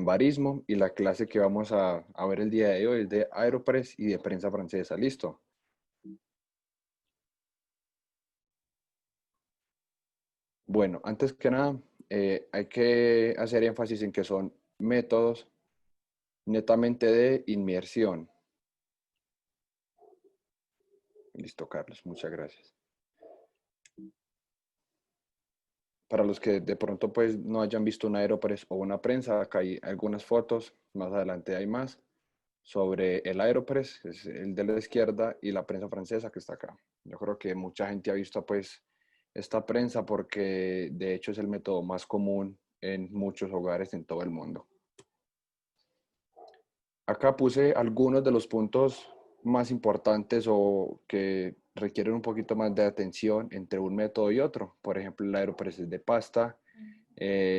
en barismo y la clase que vamos a ver el día de hoy es de Aeropress y de prensa francesa. ¿Listo? Bueno, antes que nada, hay que hacer énfasis en que son métodos netamente de inmersión. Listo, Carlos, muchas gracias. Para los que de pronto pues no hayan visto un Aeropress o una prensa, acá hay algunas fotos, más adelante hay más, sobre el Aeropress, es el de la izquierda, y la prensa francesa que está acá. Yo creo que mucha gente ha visto pues esta prensa porque de hecho es el método más común en muchos hogares en todo el mundo. Acá puse algunos de los puntos más importantes o que requieren un poquito más de atención entre un método y otro. Por ejemplo, el Aeropress es de pasta,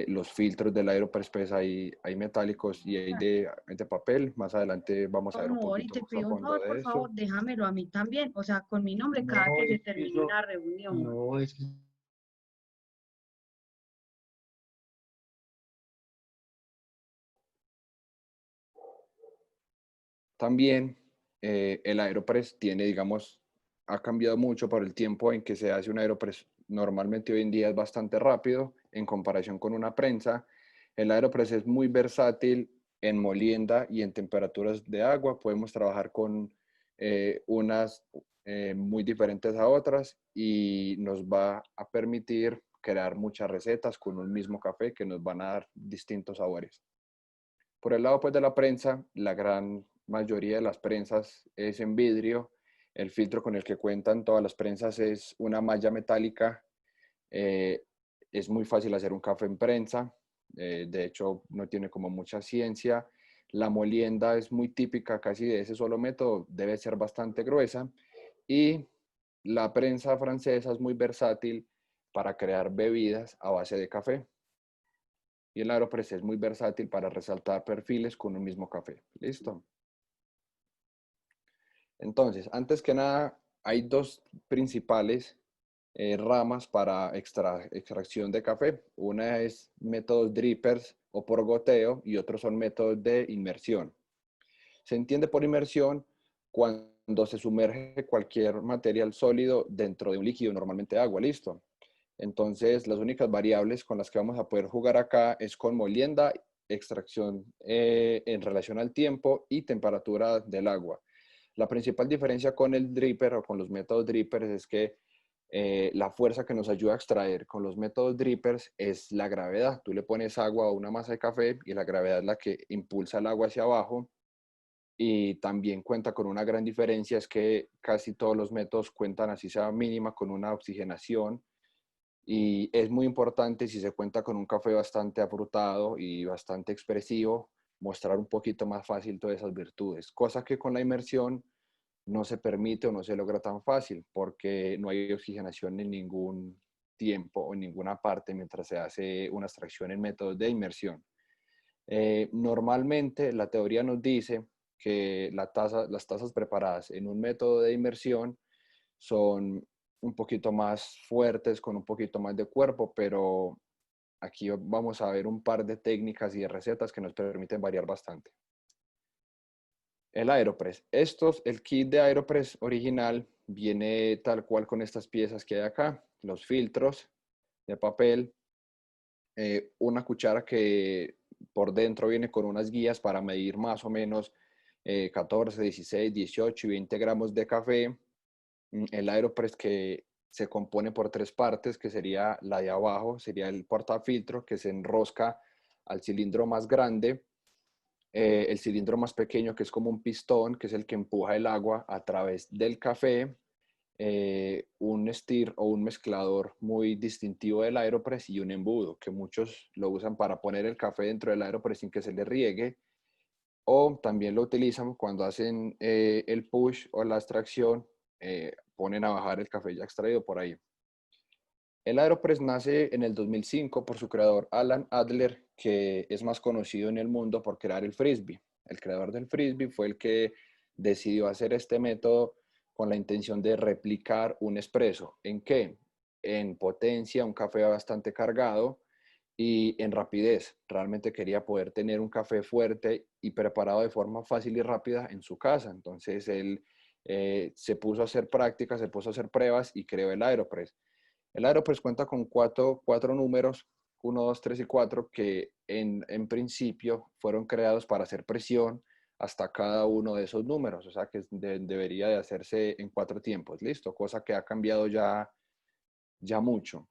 los filtros del Aeropress pues hay metálicos y hay de papel. Más adelante vamos a ver un Amor, y poquito te más a pido un fondo favor, por de eso. favor, déjamelo a mí también, o sea, con mi nombre cada No, que se es que termine eso, una reunión. no, es que También el Aeropress tiene, digamos, ha cambiado mucho por el tiempo en que se hace un Aeropress. Normalmente hoy en día es bastante rápido en comparación con una prensa. El Aeropress es muy versátil en molienda y en temperaturas de agua. Podemos trabajar con unas muy diferentes a otras y nos va a permitir crear muchas recetas con un mismo café que nos van a dar distintos sabores. Por el lado pues, de la prensa, la gran mayoría de las prensas es en vidrio. El filtro con el que cuentan todas las prensas es una malla metálica. Eh, es muy fácil hacer un café en prensa. De hecho, no tiene como mucha ciencia. La molienda es muy típica casi de ese solo método. Debe ser bastante gruesa. Y la prensa francesa es muy versátil para crear bebidas a base de café. Y el Aeropress es muy versátil para resaltar perfiles con un mismo café. ¿Listo? Entonces, antes que nada, hay dos principales ramas para extracción de café. Una es métodos drippers o por goteo y otros son métodos de inmersión. Se entiende por inmersión cuando se sumerge cualquier material sólido dentro de un líquido, normalmente agua, listo. Entonces, las únicas variables con las que vamos a poder jugar acá es con molienda, extracción en relación al tiempo y temperatura del agua. La principal diferencia con el dripper o con los métodos drippers es que la fuerza que nos ayuda a extraer con los métodos drippers es la gravedad. Tú le pones agua a una masa de café y la gravedad es la que impulsa el agua hacia abajo. Y también cuenta con una gran diferencia, es que casi todos los métodos cuentan, así sea mínima, con una oxigenación y es muy importante si se cuenta con un café bastante afrutado y bastante expresivo, mostrar un poquito más fácil todas esas virtudes, cosa que con la inmersión no se permite o no se logra tan fácil porque no hay oxigenación en ningún tiempo o en ninguna parte mientras se hace una extracción en métodos de inmersión. Normalmente la teoría nos dice que las tazas preparadas en un método de inmersión son un poquito más fuertes, con un poquito más de cuerpo, pero aquí vamos a ver un par de técnicas y de recetas que nos permiten variar bastante. El Aeropress. El kit de Aeropress original viene tal cual con estas piezas que hay acá, los filtros de papel, una cuchara que por dentro viene con unas guías para medir más o menos 14, 16, 18 y 20 gramos de café. El Aeropress que se compone por tres partes, que sería la de abajo, sería el portafiltro que se enrosca al cilindro más grande, el cilindro más pequeño que es como un pistón, que es el que empuja el agua a través del café, un stir o un mezclador muy distintivo del Aeropress y un embudo, que muchos lo usan para poner el café dentro del Aeropress sin que se le riegue, o también lo utilizan cuando hacen el push o la extracción, ponen a bajar el café ya extraído por ahí. El Aeropress nace en el 2005 por su creador Alan Adler, que es más conocido en el mundo por crear el frisbee. El creador del frisbee fue el que decidió hacer este método con la intención de replicar un espresso. ¿En qué? En potencia, un café bastante cargado y en rapidez. Realmente quería poder tener un café fuerte y preparado de forma fácil y rápida en su casa. Entonces él se puso a hacer prácticas, se puso a hacer pruebas y creó el Aeropress. El Aeropress cuenta con cuatro números, uno, 2, 3 y 4, que en principio fueron creados para hacer presión hasta cada uno de esos números. O sea que debería de hacerse en 4 tiempos, listo, cosa que ha cambiado ya mucho.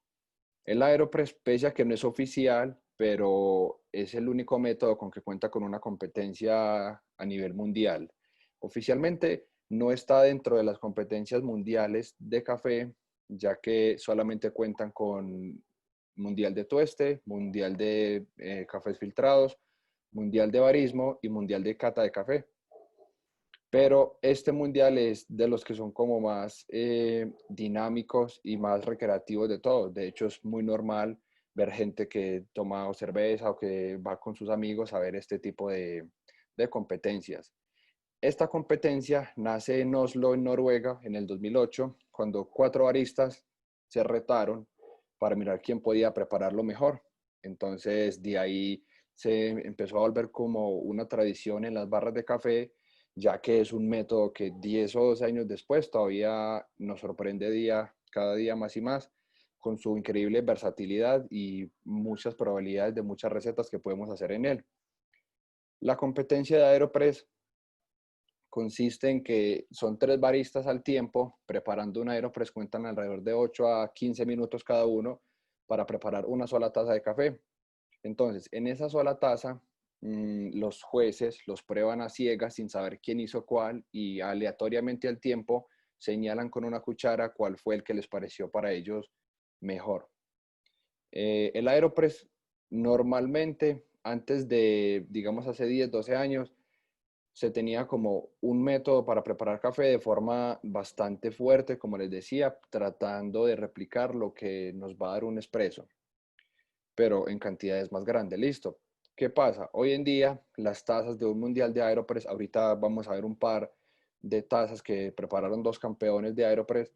El Aeropress, pese a que no es oficial, pero es el único método con que cuenta con una competencia a nivel mundial. Oficialmente no está dentro de las competencias mundiales de café, ya que solamente cuentan con Mundial de Tueste, Mundial de Cafés Filtrados, Mundial de Barismo y Mundial de Cata de Café. Pero este mundial es de los que son como más dinámicos y más recreativos de todos. De hecho, es muy normal ver gente que toma cerveza o que va con sus amigos a ver este tipo de competencias. Esta competencia nace en Oslo, en Noruega, en el 2008, cuando 4 baristas se retaron para mirar quién podía prepararlo mejor. Entonces, de ahí se empezó a volver como una tradición en las barras de café, ya que es un método que 10 o 12 años después todavía nos sorprende cada día más y más, con su increíble versatilidad y muchas probabilidades de muchas recetas que podemos hacer en él. La competencia de Aeropress consiste en que son 3 baristas al tiempo preparando un Aeropress, cuentan alrededor de 8 a 15 minutos cada uno para preparar una sola taza de café. Entonces, en esa sola taza, los jueces los prueban a ciegas sin saber quién hizo cuál y aleatoriamente al tiempo señalan con una cuchara cuál fue el que les pareció para ellos mejor. El Aeropress normalmente, antes de, digamos, hace 10, 12 años, se tenía como un método para preparar café de forma bastante fuerte, como les decía, tratando de replicar lo que nos va a dar un espresso, pero en cantidades más grandes. Listo. ¿Qué pasa? Hoy en día, las tazas de un mundial de Aeropress, ahorita vamos a ver un par de tazas que prepararon 2 campeones de Aeropress,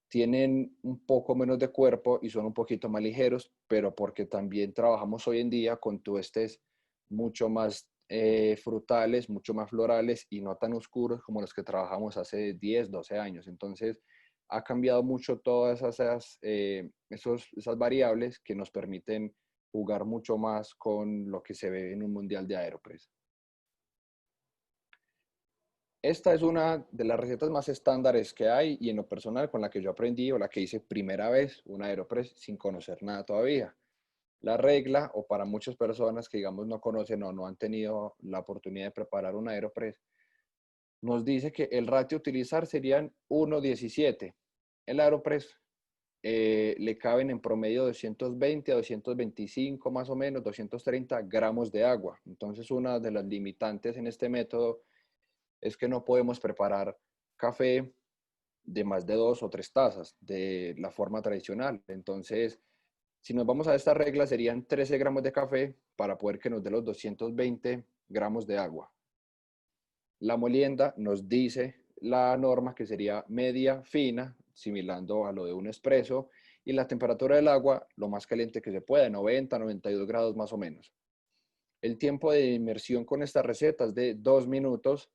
tienen un poco menos de cuerpo y son un poquito más ligeros, pero porque también trabajamos hoy en día con tuestes mucho más frutales, mucho más florales y no tan oscuros como los que trabajamos hace 10, 12 años. Entonces, ha cambiado mucho todas esas variables que nos permiten jugar mucho más con lo que se ve en un mundial de Aeropress. Esta es una de las recetas más estándares que hay y en lo personal con la que yo aprendí o la que hice primera vez un Aeropress sin conocer nada todavía. La regla, o para muchas personas que digamos no conocen o no han tenido la oportunidad de preparar un Aeropress, nos dice que el ratio a utilizar serían 1:17. El Aeropress le caben en promedio 220 a 225 más o menos, 230 gramos de agua. Entonces una de las limitantes en este método es que no podemos preparar café de más de 2 o 3 tazas de la forma tradicional. Entonces, si nos vamos a esta regla, serían 13 gramos de café para poder que nos dé los 220 gramos de agua. La molienda nos dice la norma que sería media fina, similando a lo de un espresso, y la temperatura del agua lo más caliente que se pueda, 90, 92 grados más o menos. El tiempo de inmersión con esta receta es de 2 minutos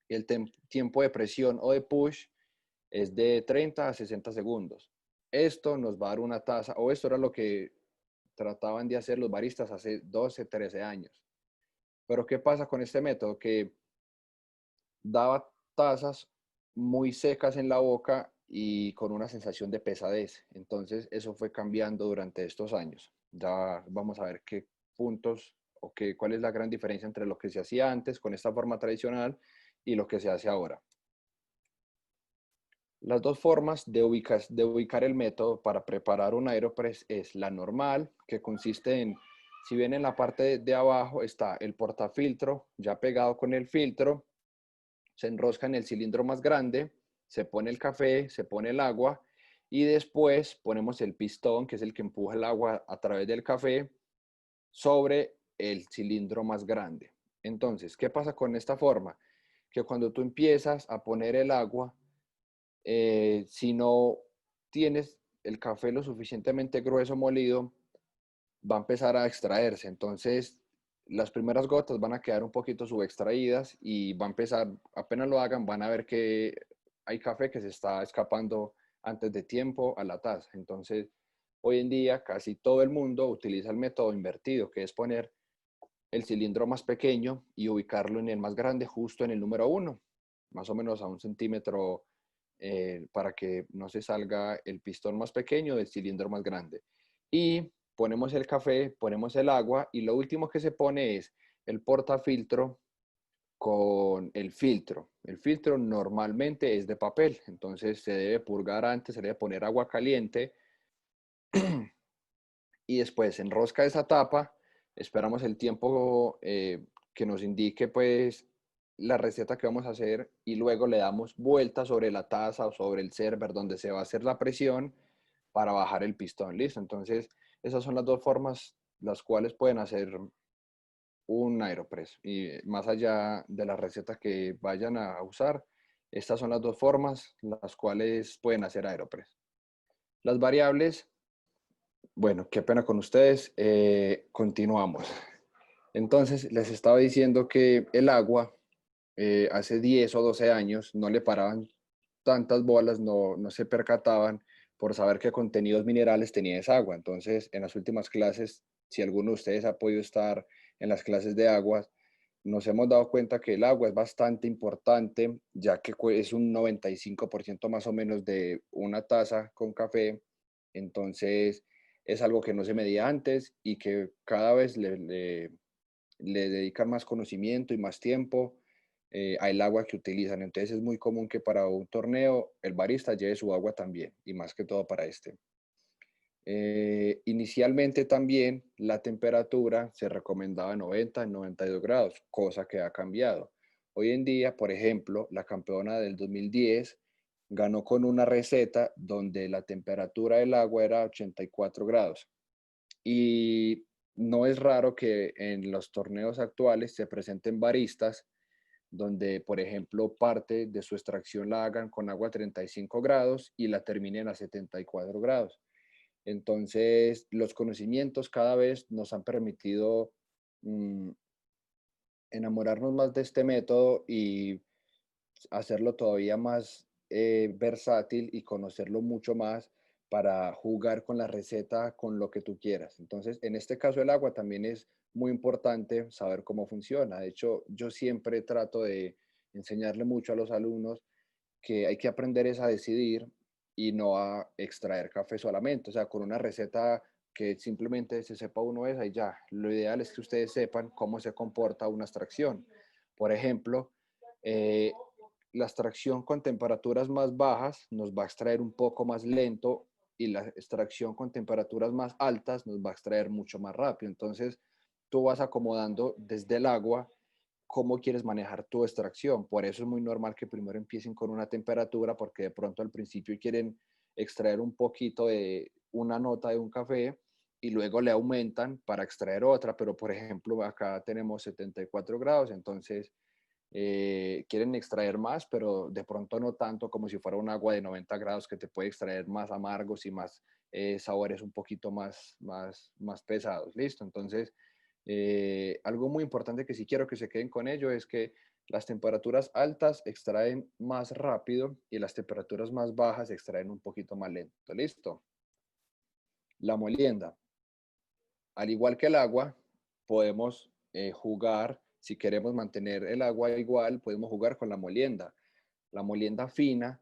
y el tiempo de presión o de push es de 30 a 60 segundos. Esto nos va a dar una taza, o esto era lo que trataban de hacer los baristas hace 12, 13 años. Pero ¿qué pasa con este método? Que daba tazas muy secas en la boca y con una sensación de pesadez. Entonces eso fue cambiando durante estos años. Ya vamos a ver qué puntos o cuál es la gran diferencia entre lo que se hacía antes con esta forma tradicional y lo que se hace ahora. Las dos formas de ubicar el método para preparar un Aeropress es la normal, que consiste en, si bien en la parte de abajo está el portafiltro ya pegado con el filtro, se enrosca en el cilindro más grande, se pone el café, se pone el agua y después ponemos el pistón, que es el que empuja el agua a través del café, sobre el cilindro más grande. Entonces, ¿qué pasa con esta forma? Que cuando tú empiezas a poner el agua, si no tienes el café lo suficientemente grueso molido, va a empezar a extraerse. Entonces, las primeras gotas van a quedar un poquito subextraídas y va a empezar, apenas lo hagan, van a ver que hay café que se está escapando antes de tiempo a la taza. Entonces, hoy en día casi todo el mundo utiliza el método invertido, que es poner el cilindro más pequeño y ubicarlo en el más grande, justo en el número uno, más o menos a 1 centímetro, para que no se salga el pistón más pequeño del cilindro más grande. Y ponemos el café, ponemos el agua y lo último que se pone es el portafiltro con el filtro. El filtro normalmente es de papel, entonces se debe purgar antes, se debe poner agua caliente y después se enrosca esa tapa, esperamos el tiempo que nos indique pues la receta que vamos a hacer y luego le damos vuelta sobre la taza o sobre el server donde se va a hacer la presión para bajar el pistón, ¿listo? Entonces, esas son las dos formas las cuales pueden hacer un Aeropress. Y más allá de la receta que vayan a usar, estas son las dos formas las cuales pueden hacer Aeropress. Las variables, bueno, qué pena con ustedes. Continuamos. Entonces, les estaba diciendo que el agua, hace 10 o 12 años, no le paraban tantas bolas, no se percataban por saber qué contenidos minerales tenía esa agua. Entonces, en las últimas clases, si alguno de ustedes ha podido estar en las clases de agua, nos hemos dado cuenta que el agua es bastante importante, ya que es un 95% más o menos de una taza con café. Entonces, es algo que no se medía antes y que cada vez le dedican más conocimiento y más tiempo al agua que utilizan. Entonces es muy común que para un torneo el barista lleve su agua también, y más que todo para este. Inicialmente también la temperatura se recomendaba 90, 92 grados, cosa que ha cambiado. Hoy en día, por ejemplo, la campeona del 2010 ganó con una receta donde la temperatura del agua era 84 grados. Y no es raro que en los torneos actuales se presenten baristas donde, por ejemplo, parte de su extracción la hagan con agua a 35 grados y la terminen a 74 grados. Entonces, los conocimientos cada vez nos han permitido mm, enamorarnos más de este método y hacerlo todavía más versátil y conocerlo mucho más para jugar con la receta con lo que tú quieras. Entonces, en este caso el agua también es muy importante saber cómo funciona. De hecho, yo siempre trato de enseñarle mucho a los alumnos que hay que aprender es a decidir y no a extraer café solamente. O sea, con una receta que simplemente se sepa uno esa y ya. Lo ideal es que ustedes sepan cómo se comporta una extracción. Por ejemplo, eh, la extracción con temperaturas más bajas nos va a extraer un poco más lento y la extracción con temperaturas más altas nos va a extraer mucho más rápido. Entonces, tú vas acomodando desde el agua cómo quieres manejar tu extracción. Por eso es muy normal que primero empiecen con una temperatura, porque de pronto al principio quieren extraer un poquito de una nota de un café y luego le aumentan para extraer otra, pero por ejemplo acá tenemos 74 grados, entonces quieren extraer más, pero de pronto no tanto como si fuera un agua de 90 grados que te puede extraer más amargos y más sabores un poquito más pesados. Listo, entonces algo muy importante que sí quiero que se queden con ello es que las temperaturas altas extraen más rápido y las temperaturas más bajas extraen un poquito más lento. Listo. La molienda. Al igual que el agua, podemos jugar, si queremos mantener el agua igual, podemos jugar con la molienda. La molienda fina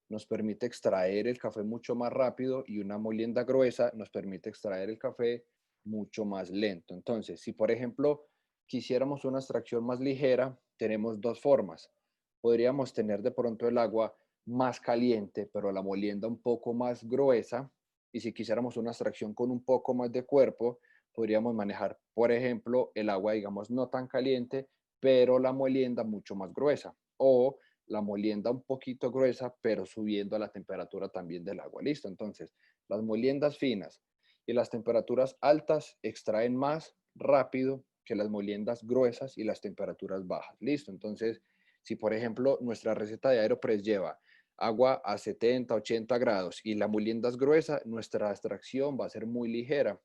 nos permite extraer el café mucho más rápido y una molienda gruesa nos permite extraer el café mucho más lento. Entonces, si por ejemplo quisiéramos una extracción más ligera, tenemos dos formas. Podríamos tener de pronto el agua más caliente, pero la molienda un poco más gruesa. Y si quisiéramos una extracción con un poco más de cuerpo, podríamos manejar, por ejemplo, el agua, digamos, no tan caliente, pero la molienda mucho más gruesa. O la molienda un poquito gruesa, pero subiendo a la temperatura también del agua. Listo. Entonces, las moliendas finas y las temperaturas altas extraen más rápido que las moliendas gruesas y las temperaturas bajas. Listo. Entonces, si por ejemplo nuestra receta de Aeropress lleva agua a 70, 80 grados y la molienda es gruesa, nuestra extracción va a ser muy ligera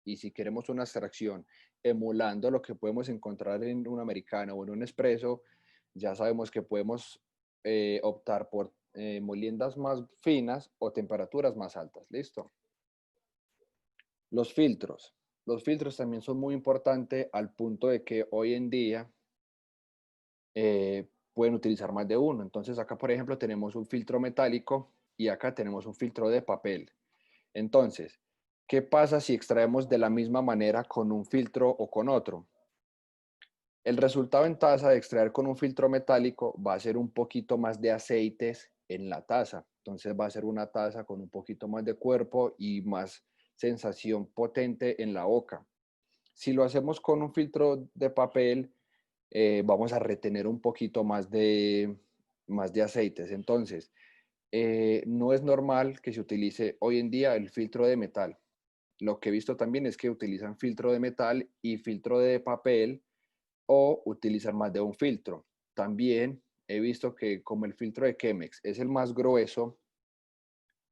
Y si queremos una extracción emulando lo que podemos encontrar en un americano o en un espresso, ya sabemos que podemos optar por moliendas más finas o temperaturas más altas. ¿Listo? Los filtros. Los filtros también son muy importantes al punto de que hoy en día pueden utilizar más de uno. Entonces acá, por ejemplo, tenemos un filtro metálico y acá tenemos un filtro de papel. Entonces, ¿qué pasa si extraemos de la misma manera con un filtro o con otro? El resultado en taza de extraer con un filtro metálico va a ser un poquito más de aceites en la taza. Entonces va a ser una taza con un poquito más de cuerpo y más sensación potente en la boca. Si lo hacemos con un filtro de papel, vamos a retener un poquito más de aceites. Entonces, no es normal que se utilice hoy en día el filtro de metal. Lo que he visto también es que utilizan filtro de metal y filtro de papel o utilizan más de un filtro. También he visto que como el filtro de Chemex es el más grueso,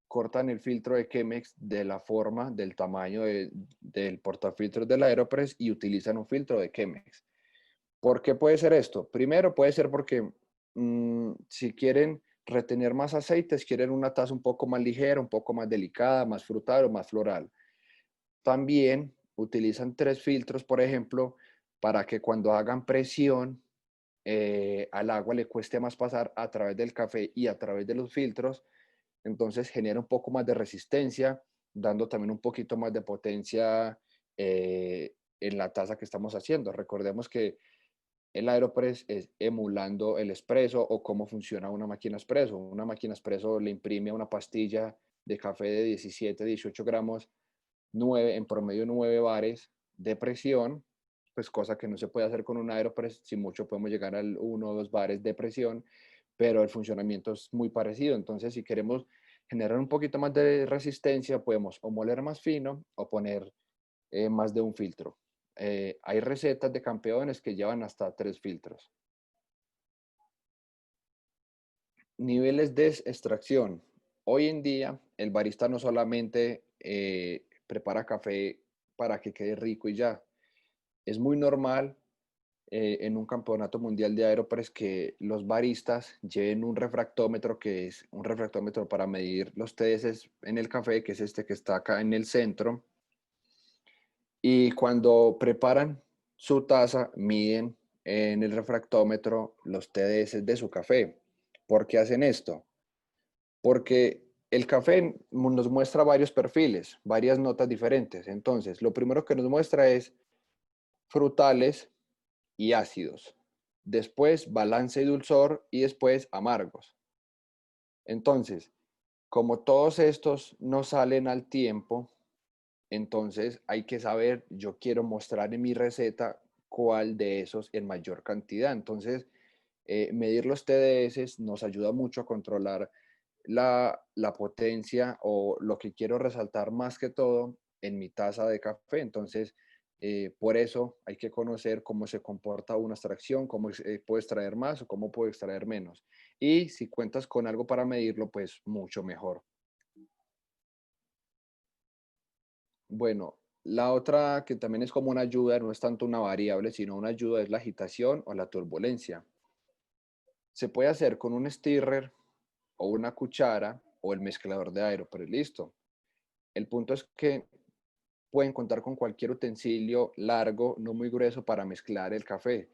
cortan el filtro de Chemex de la forma, del tamaño del portafiltros del Aeropress y utilizan un filtro de Chemex. ¿Por qué puede ser esto? Primero puede ser porque si quieren retener más aceites, quieren una taza un poco más ligera, un poco más delicada, más frutal o más floral. También utilizan tres filtros, por ejemplo, para que cuando hagan presión al agua le cueste más pasar a través del café y a través de los filtros, entonces genera un poco más de resistencia, dando también un poquito más de potencia en la taza que estamos haciendo. Recordemos que el Aeropress es emulando el espresso o cómo funciona una máquina espresso. Una máquina espresso le imprime una pastilla de café de 17, 18 gramos, 9, en promedio 9 bares de presión, pues cosa que no se puede hacer con un Aeropress, si mucho podemos llegar al 1 o 2 bares de presión, pero el funcionamiento es muy parecido. Entonces, si queremos generar un poquito más de resistencia, podemos o moler más fino o poner más de un filtro. Hay recetas de campeones que llevan hasta 3 filtros. Niveles de extracción. Hoy en día, el barista no solamente prepara café para que quede rico y ya. Es muy normal en un campeonato mundial de Aeropress que los baristas lleven un refractómetro, que es un refractómetro para medir los TDS en el café, que es este que está acá en el centro. Y cuando preparan su taza, miden en el refractómetro los TDS de su café. ¿Por qué hacen esto? Porque el café nos muestra varios perfiles, varias notas diferentes. Entonces, lo primero que nos muestra es frutales y ácidos. Después, balance y dulzor y después amargos. Entonces, como todos estos no salen al tiempo, entonces hay que saber, yo quiero mostrar en mi receta cuál de esos en mayor cantidad. Entonces, medir los TDS nos ayuda mucho a controlar la potencia o lo que quiero resaltar más que todo en mi taza de café. Entonces, por eso hay que conocer cómo se comporta una extracción, cómo puedo extraer más o cómo puedo extraer menos. Y si cuentas con algo para medirlo, pues mucho mejor. Bueno, la otra que también es como una ayuda, no es tanto una variable, sino una ayuda, es la agitación o la turbulencia. Se puede hacer con un stirrer o una cuchara o el mezclador de aero, pero listo. El punto es que pueden contar con cualquier utensilio largo, no muy grueso, para mezclar el café.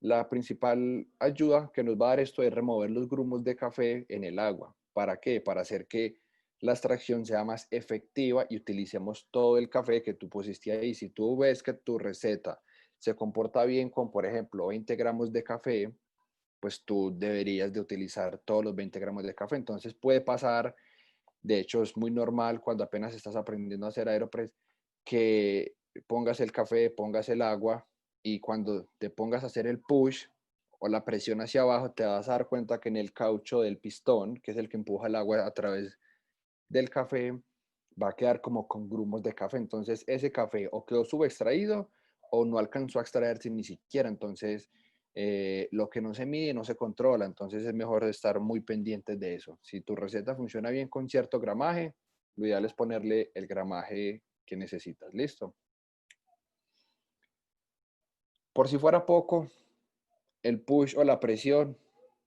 La principal ayuda que nos va a dar esto es remover los grumos de café en el agua. ¿Para qué? Para hacer que la extracción sea más efectiva y utilicemos todo el café que tú pusiste ahí. Si tú ves que tu receta se comporta bien con, por ejemplo, 20 gramos de café, pues tú deberías de utilizar todos los 20 gramos de café. Entonces puede pasar, de hecho es muy normal cuando apenas estás aprendiendo a hacer Aeropress, que pongas el café, pongas el agua y cuando te pongas a hacer el push o la presión hacia abajo, te vas a dar cuenta que en el caucho del pistón, que es el que empuja el agua a través del café, va a quedar como con grumos de café. Entonces ese café o quedó subextraído o no alcanzó a extraerse ni siquiera. Entonces lo que no se mide no se controla. Entonces es mejor estar muy pendientes de eso. Si tu receta funciona bien con cierto gramaje, lo ideal es ponerle el gramaje que necesitas. Listo. Por si fuera poco, el push o la presión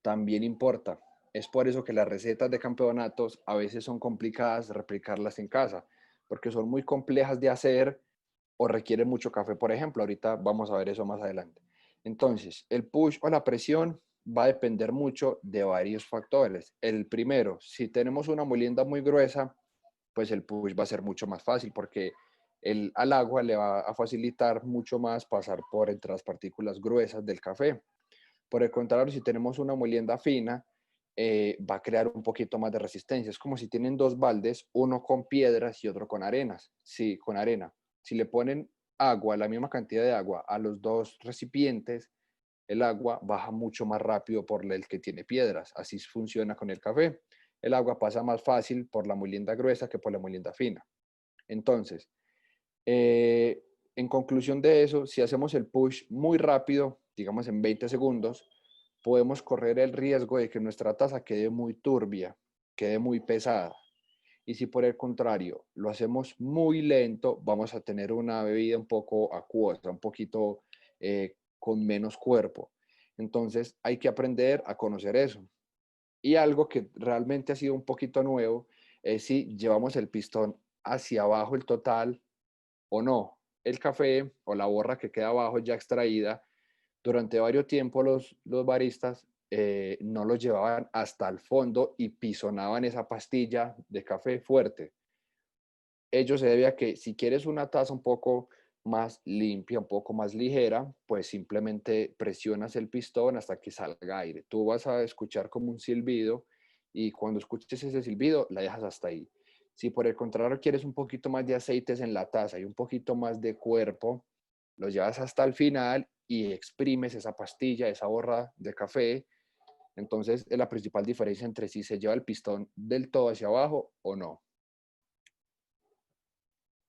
también importa. Es por eso que las recetas de campeonatos a veces son complicadas de replicarlas en casa, porque son muy complejas de hacer o requieren mucho café, por ejemplo. Ahorita vamos a ver eso más adelante. Entonces, el push o la presión va a depender mucho de varios factores. El primero, si tenemos una molienda muy gruesa, pues el push va a ser mucho más fácil porque al agua le va a facilitar mucho más pasar por entre las partículas gruesas del café. Por el contrario, si tenemos una molienda fina, va a crear un poquito más de resistencia. Es como si tienen dos baldes, uno con piedras y otro con arenas. Sí, con arena. Si le ponen agua, la misma cantidad de agua a los dos recipientes, el agua baja mucho más rápido por el que tiene piedras. Así funciona con el café. El agua pasa más fácil por la molienda gruesa que por la molienda fina. Entonces, eh, en conclusión de eso, si hacemos el push muy rápido, digamos en 20 segundos, podemos correr el riesgo de que nuestra taza quede muy turbia, quede muy pesada. Y si por el contrario lo hacemos muy lento, vamos a tener una bebida un poco acuosa, un poquito con menos cuerpo. Entonces hay que aprender a conocer eso. Y algo que realmente ha sido un poquito nuevo es si llevamos el pistón hacia abajo el total o no. El café o la borra que queda abajo ya extraída, durante varios tiempos los baristas no los llevaban hasta el fondo y pisonaban esa pastilla de café fuerte. Ello se debe a que si quieres una taza un poco más limpia, un poco más ligera, pues simplemente presionas el pistón hasta que salga aire. Tú vas a escuchar como un silbido y cuando escuches ese silbido la dejas hasta ahí. Si por el contrario quieres un poquito más de aceites en la taza y un poquito más de cuerpo, lo llevas hasta el final y exprimes esa pastilla, esa borra de café. Entonces es la principal diferencia entre si se lleva el pistón del todo hacia abajo o no.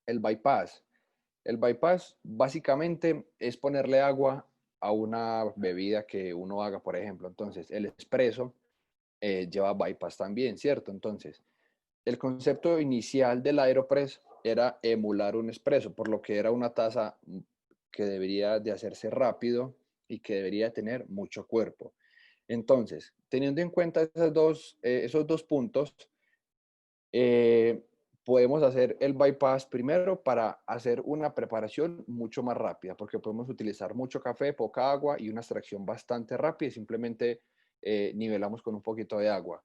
El bypass. El bypass básicamente es ponerle agua a una bebida que uno haga, por ejemplo. Entonces, el espresso lleva bypass también, ¿cierto? Entonces, el concepto inicial del Aeropress era emular un espresso, por lo que era una taza que debería de hacerse rápido y que debería tener mucho cuerpo. Entonces, teniendo en cuenta esos dos puntos, eh, podemos hacer el bypass primero para hacer una preparación mucho más rápida, porque podemos utilizar mucho café, poca agua y una extracción bastante rápida y simplemente nivelamos con un poquito de agua.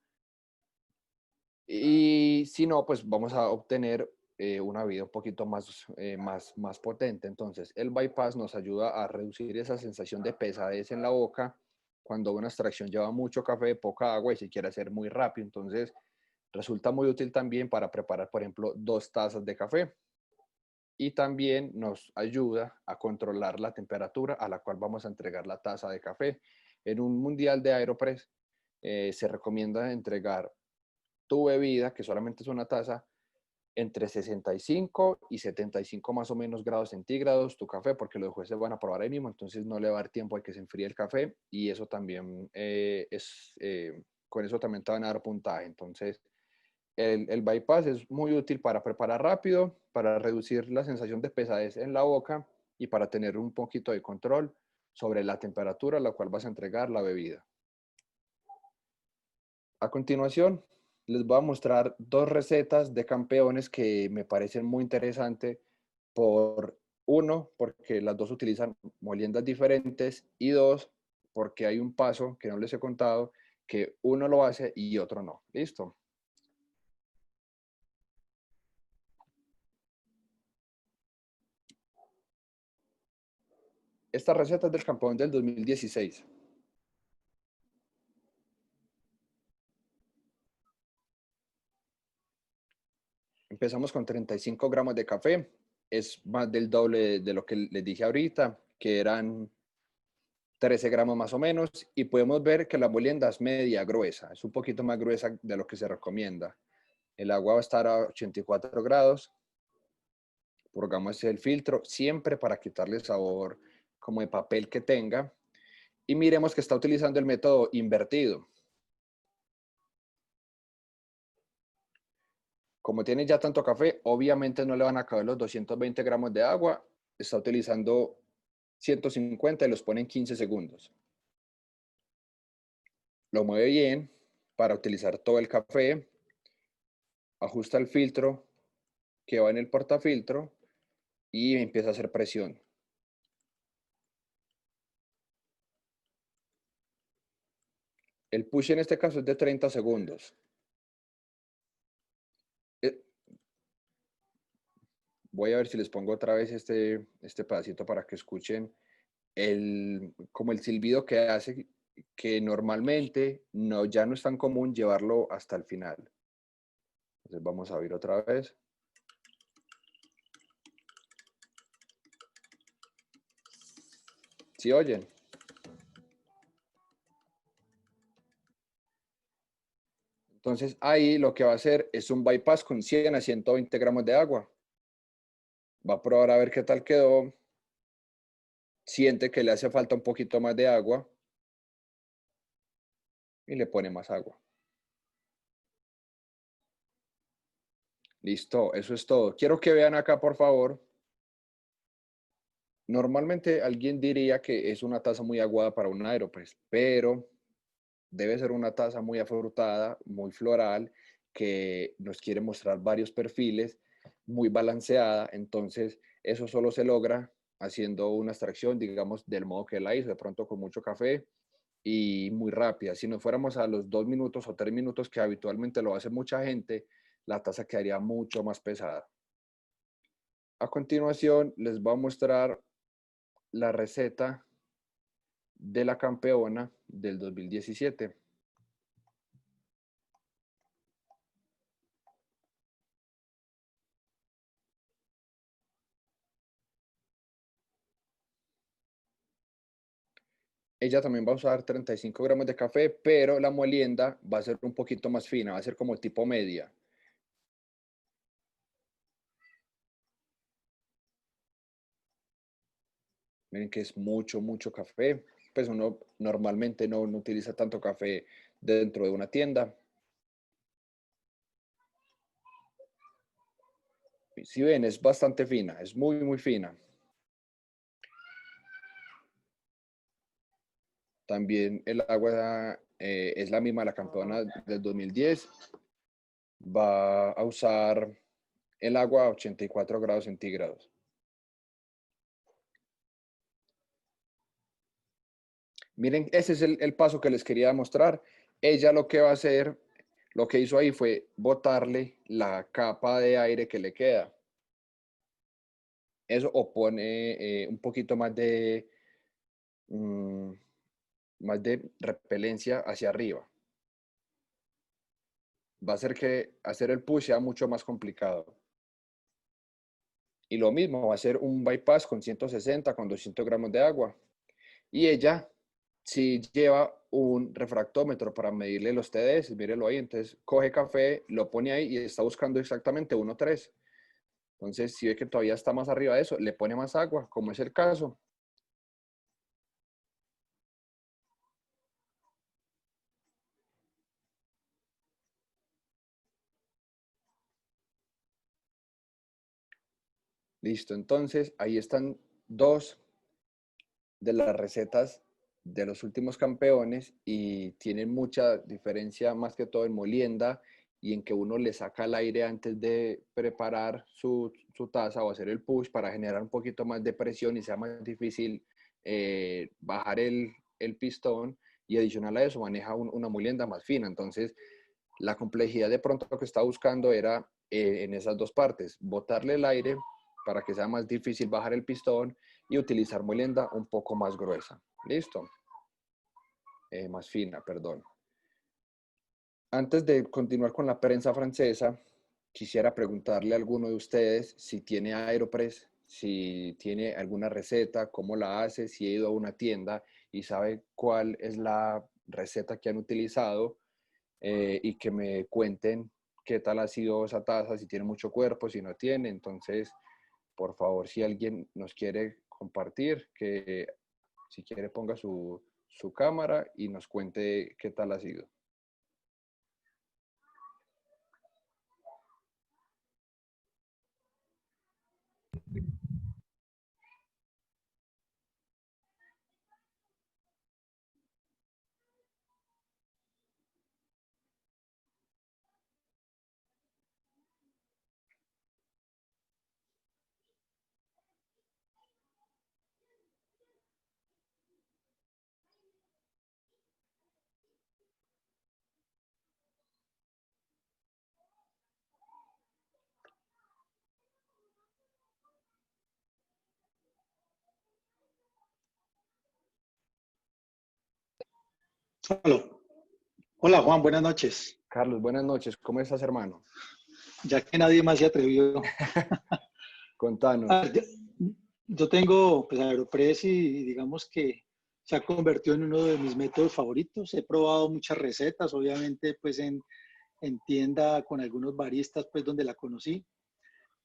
Y si no, pues vamos a obtener una bebida un poquito más potente. Entonces, el bypass nos ayuda a reducir esa sensación de pesadez en la boca cuando una extracción lleva mucho café, poca agua y se quiere hacer muy rápido. Entonces, resulta muy útil también para preparar, por ejemplo, 2 tazas de café. Y también nos ayuda a controlar la temperatura a la cual vamos a entregar la taza de café. En un mundial de Aeropress se recomienda entregar tu bebida, que solamente es una taza, entre 65 y 75 más o menos grados centígrados, tu café, porque los jueces van a probar ahí mismo, entonces no le va a dar tiempo a que se enfríe el café y eso también con eso también te van a dar puntaje. Entonces, el bypass es muy útil para preparar rápido, para reducir la sensación de pesadez en la boca y para tener un poquito de control sobre la temperatura a la cual vas a entregar la bebida. A continuación, les voy a mostrar 2 recetas de campeones que me parecen muy interesantes uno, porque las dos utilizan moliendas diferentes y dos, porque hay un paso que no les he contado que uno lo hace y otro no. ¿Listo? Esta receta es del campeón del 2016. Empezamos con 35 gramos de café. Es más del doble de lo que les dije ahorita, que eran 13 gramos más o menos. Y podemos ver que la molienda es media gruesa. Es un poquito más gruesa de lo que se recomienda. El agua va a estar a 84 grados. Purgamos el filtro siempre para quitarle el sabor como de papel que tenga. Y miremos que está utilizando el método invertido. Como tiene ya tanto café, obviamente no le van a caber los 220 gramos de agua. Está utilizando 150 y los pone en 15 segundos. Lo mueve bien para utilizar todo el café, ajusta el filtro que va en el portafiltro y empieza a hacer presión. El push en este caso es de 30 segundos. Voy a ver si les pongo otra vez este pedacito para que escuchen como el silbido que hace, que normalmente ya no es tan común llevarlo hasta el final. Entonces vamos a oír otra vez. ¿Sí oyen? Entonces ahí lo que va a hacer es un bypass con 100 a 120 gramos de agua. Va a probar a ver qué tal quedó. Siente que le hace falta un poquito más de agua y le pone más agua. Listo, eso es todo. Quiero que vean acá, por favor. Normalmente alguien diría que es una taza muy aguada para un Aeropress, pero debe ser una taza muy afrutada, muy floral, que nos quiere mostrar varios perfiles, muy balanceada. Entonces, eso solo se logra haciendo una extracción, digamos, del modo que la hizo, de pronto con mucho café y muy rápida. Si nos fuéramos a los 2 minutos o 3 minutos, que habitualmente lo hace mucha gente, la taza quedaría mucho más pesada. A continuación, les voy a mostrar la receta de la campeona del 2017. Ella también va a usar 35 gramos de café, pero la molienda va a ser un poquito más fina, va a ser como tipo media. Miren que es mucho, mucho café. Pues uno normalmente no utiliza tanto café dentro de una tienda. Si ven, es bastante fina, es muy, muy fina. También el agua es la misma, la campeona del 2010. Va a usar el agua a 84 grados centígrados. Miren, ese es el paso que les quería mostrar. Ella lo que va a hacer, lo que hizo ahí fue botarle la capa de aire que le queda. Eso opone un poquito mm, más de repelencia hacia arriba. Va a hacer que hacer el push sea mucho más complicado. Y lo mismo, va a ser un bypass con 160, con 200 gramos de agua. Y ella si lleva un refractómetro para medirle los TDS, mírelo ahí, entonces coge café, lo pone ahí y está buscando exactamente 1,3. Entonces, si ve que todavía está más arriba de eso, le pone más agua, como es el caso. Listo, entonces ahí están dos de las recetas de los últimos campeones y tienen mucha diferencia más que todo en molienda y en que uno le saca el aire antes de preparar su taza o hacer el push para generar un poquito más de presión y sea más difícil bajar el pistón, y adicional a eso maneja una molienda más fina. Entonces la complejidad de pronto lo que está buscando era en esas dos partes, botarle el aire para que sea más difícil bajar el pistón y utilizar molienda un poco más gruesa. ¿Listo? Más fina, perdón. Antes de continuar con la prensa francesa, quisiera preguntarle a alguno de ustedes si tiene Aeropress, si tiene alguna receta, cómo la hace, si ha ido a una tienda y sabe cuál es la receta que han utilizado, y que me cuenten qué tal ha sido esa taza, si tiene mucho cuerpo, si no tiene. Entonces, por favor, si alguien nos quiere compartir, que si quiere ponga su cámara y nos cuente qué tal ha sido. Hola. Hola Juan, buenas noches. Carlos, buenas noches. ¿Cómo estás, hermano? Ya que nadie más se atrevió. A Contanos. ver, yo tengo pues, Aeropress y digamos que se ha convertido en uno de mis métodos favoritos. He probado muchas recetas, obviamente pues en tienda con algunos baristas pues donde la conocí.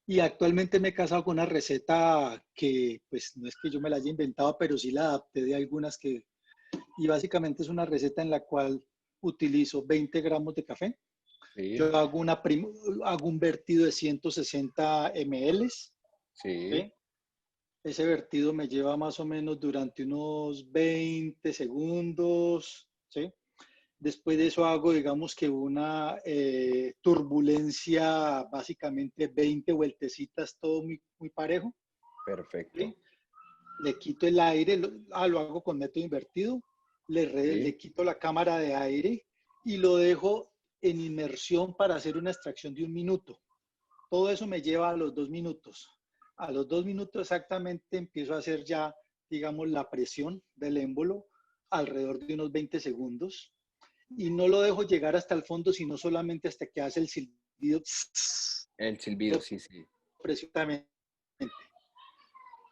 Y actualmente me he casado con una receta que pues no es que yo me la haya inventado, pero sí la adapté de algunas que... Y básicamente es una receta en la cual utilizo 20 gramos de café. Sí, Yo hago un vertido de 160 ml, sí, ¿sí? Ese vertido me lleva más o menos durante unos 20 segundos, ¿sí? Después de eso hago, digamos que una turbulencia, básicamente 20 vueltecitas, todo muy parejo, perfecto. ¿sí? Le quito el aire, lo hago con método invertido, Sí, le quito la cámara de aire y lo dejo en inmersión para hacer una extracción de 1 minuto. Todo eso me lleva a los 2 minutos. A los 2 minutos exactamente empiezo a hacer ya, digamos, la presión del émbolo alrededor de unos 20 segundos y no lo dejo llegar hasta el fondo, sino solamente hasta que hace el silbido. el silbido, Lo sí, sí. presiono,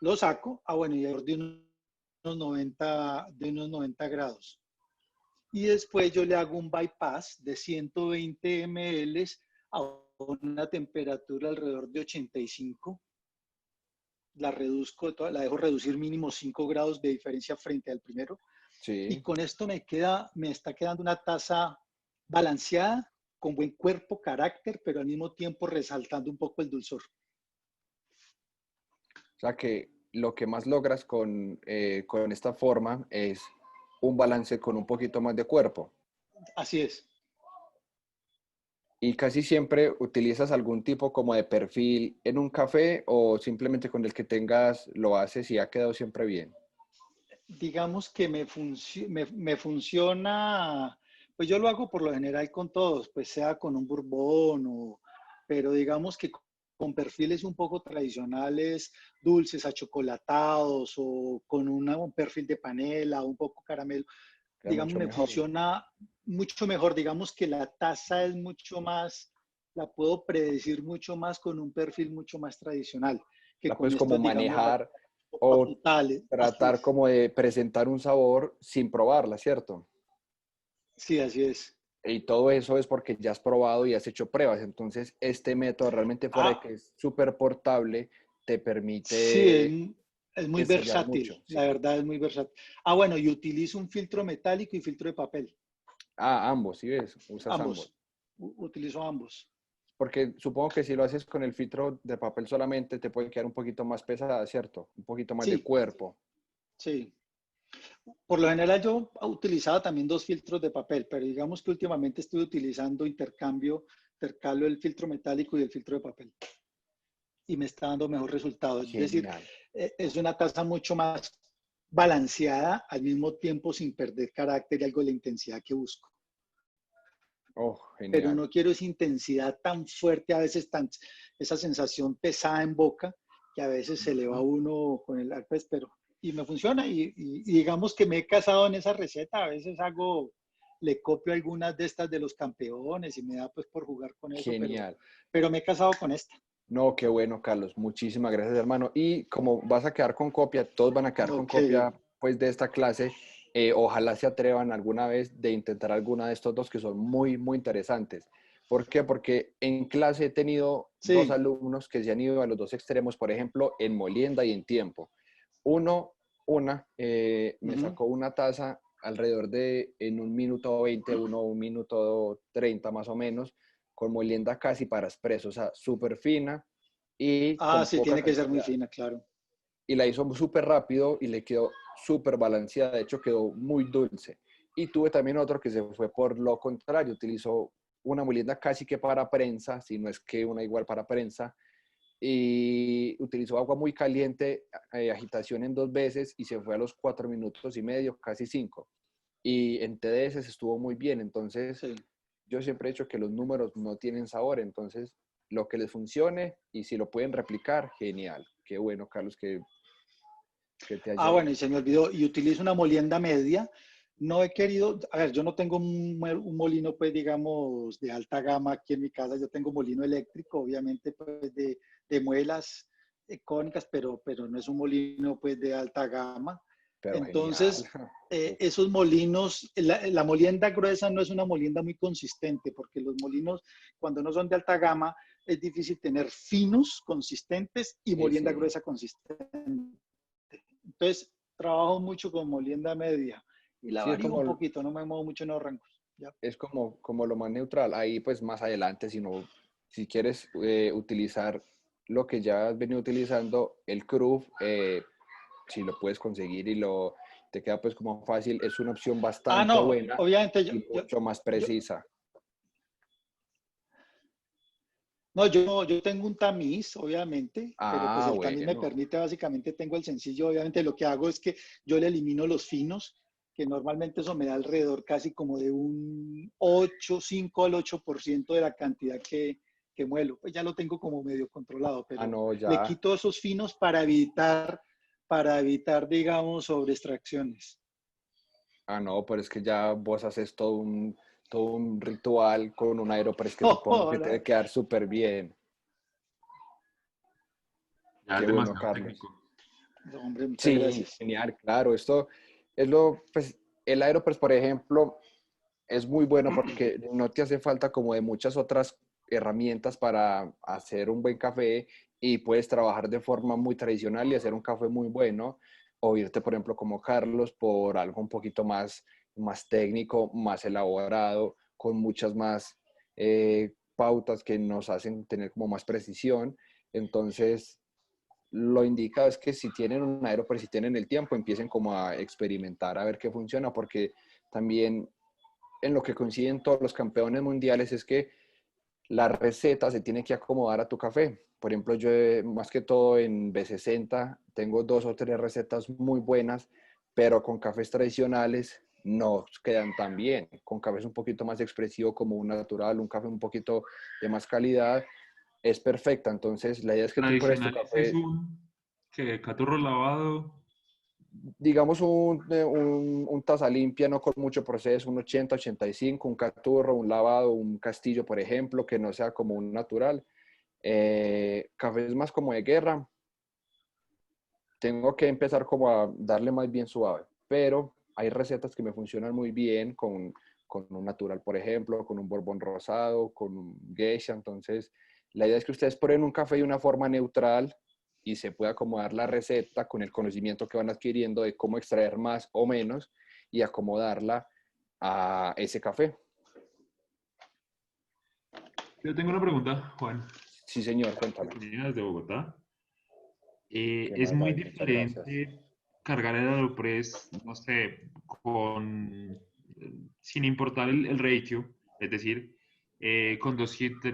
lo saco, bueno, y alrededor de unos 90 grados. Y después yo le hago un bypass de 120 ml a una temperatura alrededor de 85. La reduzco, la dejo reducir mínimo 5 grados de diferencia frente al primero. Y Sí. con esto me está quedando una taza balanceada, con buen cuerpo, carácter, pero al mismo tiempo resaltando un poco el dulzor. O sea que lo que más logras con esta forma es un balance con un poquito más de cuerpo. Así es. ¿Y casi siempre utilizas algún tipo como de perfil en un café o simplemente con el que tengas lo haces y ha quedado siempre bien? Digamos que me funciona, pues yo lo hago por lo general con todos, pues sea con un bourbon, pero digamos que con perfiles un poco tradicionales, dulces, achocolatados o con un perfil de panela, un poco caramelo, Queda digamos, mucho me mejor. funciona mucho mejor. Digamos que la taza es mucho más, la puedo predecir mucho más con un perfil mucho más tradicional que La con puedes como estos, digamos, manejar o frutales. Así tratar es. como de presentar un sabor sin probarla, ¿cierto? Sí, así es. Y todo eso es porque ya has probado y has hecho pruebas. Entonces, este método realmente fuera de Ah, que es súper portable, te sí, permite es muy ensayar mucho, versátil, la sí. verdad es muy versátil. Bueno, y utilizo un filtro metálico y filtro de papel. Ah, ambos, ¿sí ves? Usas ambos. Ambos. Utilizo ambos. Porque supongo que si lo haces con el filtro de papel solamente, te puede quedar un poquito más pesada, ¿cierto? Un poquito más de Sí, cuerpo. sí. Por lo general yo utilizaba también dos filtros de papel, pero digamos que últimamente estoy utilizando intercambio el filtro metálico y el filtro de papel. Y me está dando mejor resultado. Es decir, Genial. es una taza mucho más balanceada, al mismo tiempo sin perder carácter y algo de la intensidad que busco. Oh, Pero genial. no quiero esa intensidad tan fuerte, a veces esa sensación pesada en boca, que a veces se le va a uno con el herpes, pero y me funciona y digamos que me he casado en esa receta, a veces le copio algunas de estas de los campeones y me da pues por jugar con eso, Genial. pero me he casado con esta. No, qué bueno, Carlos. Muchísimas gracias, hermano. Y como vas a quedar con copia, todos van a quedar con Ok, copia, pues, de esta clase. Ojalá se atrevan alguna vez de intentar alguna de estos dos que son muy, muy interesantes. ¿Por qué? Porque en clase he tenido dos sí, alumnos que se han ido a los dos extremos, por ejemplo, en molienda y en tiempo. Uno, me uh-huh. sacó una taza alrededor de en 1 minuto 20, 1 minuto 30 más o menos, con molienda casi para expreso, o sea, súper fina y Ah, con sí, poca tiene que ser muy cantidad. fina, claro. Y la hizo súper rápido y le quedó súper balanceada, de hecho quedó muy dulce. Y tuve también otro que se fue por lo contrario, utilizó una molienda casi que para prensa, si no es que una igual para prensa, y utilizó agua muy caliente, agitación en 2 veces y se fue a los 4 minutos y medio, casi 5. Y en TDS estuvo muy bien, entonces Sí. yo siempre he dicho que los números no tienen sabor, entonces lo que les funcione y si lo pueden replicar, genial. Qué bueno, Carlos, que te haya Bueno, ido. y se me olvidó, y utilizo una molienda media. No he querido, a ver, yo no tengo un molino, pues, digamos, de alta gama aquí en mi casa. Yo tengo molino eléctrico, obviamente, pues, de muelas cónicas, pero no es un molino, pues, de alta gama. Pero genial. Entonces, Uf, esos molinos, la molienda gruesa no es una molienda muy consistente, porque los molinos, cuando no son de alta gama, es difícil tener finos, consistentes y sí, molienda sí. gruesa consistente. Entonces, trabajo mucho con molienda media y la Sí, varío un poquito, no me muevo mucho en los rangos. ¿Ya? es como lo más neutral. Ahí pues más adelante, si quieres utilizar lo que ya has venido utilizando, el CRUF, si lo puedes conseguir te queda pues como fácil, es una opción Ah, bastante no, buena obviamente y mucho más yo, precisa. no, yo tengo un tamiz, obviamente, pero pues Ah, el tamiz me bueno. permite, básicamente tengo el sencillo, obviamente lo que hago es que yo le elimino los finos, que normalmente eso me da alrededor casi como de un 8, 5 al 8% de la cantidad que muelo. Pues ya lo tengo como medio controlado, Ah, pero no, le ya. quito esos finos para evitar, digamos, sobreextracciones. Ah, no, pero es que ya vos haces todo un ritual con un Aeropress que supongo que te Ahora, debe quedar súper bien. Ya es Qué bueno, demasiado Carlos. técnico. hombre, muchas Sí, gracias. genial, claro. Esto es pues, el Aeropress, por ejemplo, es muy bueno porque no te hace falta como de muchas otras herramientas para hacer un buen café y puedes trabajar de forma muy tradicional y hacer un café muy bueno o irte, por ejemplo, como Carlos, por algo un poquito más técnico, más elaborado, con muchas más pautas que nos hacen tener como más precisión. Entonces, lo indicado es que si tienen un Aeropress, si tienen el tiempo, empiecen como a experimentar, a ver qué funciona, porque también en lo que coinciden todos los campeones mundiales es que la receta se tiene que acomodar a tu café. Por ejemplo, yo más que todo en B60 tengo 2 o 3 recetas muy buenas, pero con cafés tradicionales no quedan tan bien. Con cafés un poquito más expresivo como un natural, un café un poquito de más calidad, es perfecta. Entonces, la idea es que tú pruebes tu Tradicionales es café, un que caturro lavado. digamos un taza limpia, no con mucho proceso, un 80-85, un caturro, un lavado, un castillo, por ejemplo, que no sea como un natural. Cafés más como de guerra, tengo que empezar como a darle más bien suave, pero hay recetas que me funcionan muy bien con un natural, por ejemplo, con un borbón rosado, con un geisha. Entonces, la idea es que ustedes prueben un café de una forma neutral y se pueda acomodar la receta con el conocimiento que van adquiriendo de cómo extraer más o menos y acomodarla a ese café. Yo tengo una pregunta, Juan, Sí, señor, cuéntame. que venía desde Bogotá. ¿Qué Es más, muy David? Muchas gracias. diferente cargar el Aeropress, no sé, sin importar el ratio, es decir, con 200,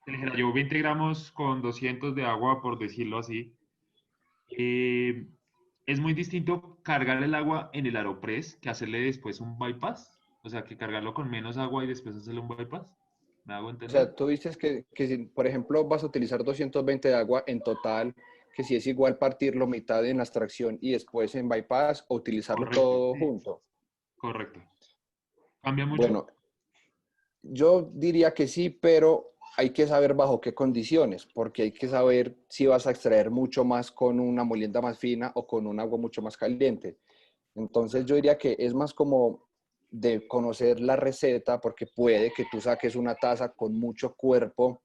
te dijera yo 20 gramos con 200 de agua, por decirlo así. Eh, es muy distinto cargar el agua en el Aeropress que hacerle después un bypass, o sea, que cargarlo con menos agua y después hacerle un bypass. ¿Me hago O entender? sea, tú dices que si, por ejemplo, vas a utilizar 220 de agua en total, que si es igual partirlo mitad en la extracción y después en bypass o utilizarlo Correcto, todo junto. correcto. ¿Cambia mucho? Bueno, yo diría que sí, pero hay que saber bajo qué condiciones, porque hay que saber si vas a extraer mucho más con una molienda más fina o con un agua mucho más caliente. Entonces yo diría que es más como de conocer la receta, porque puede que tú saques una taza con mucho cuerpo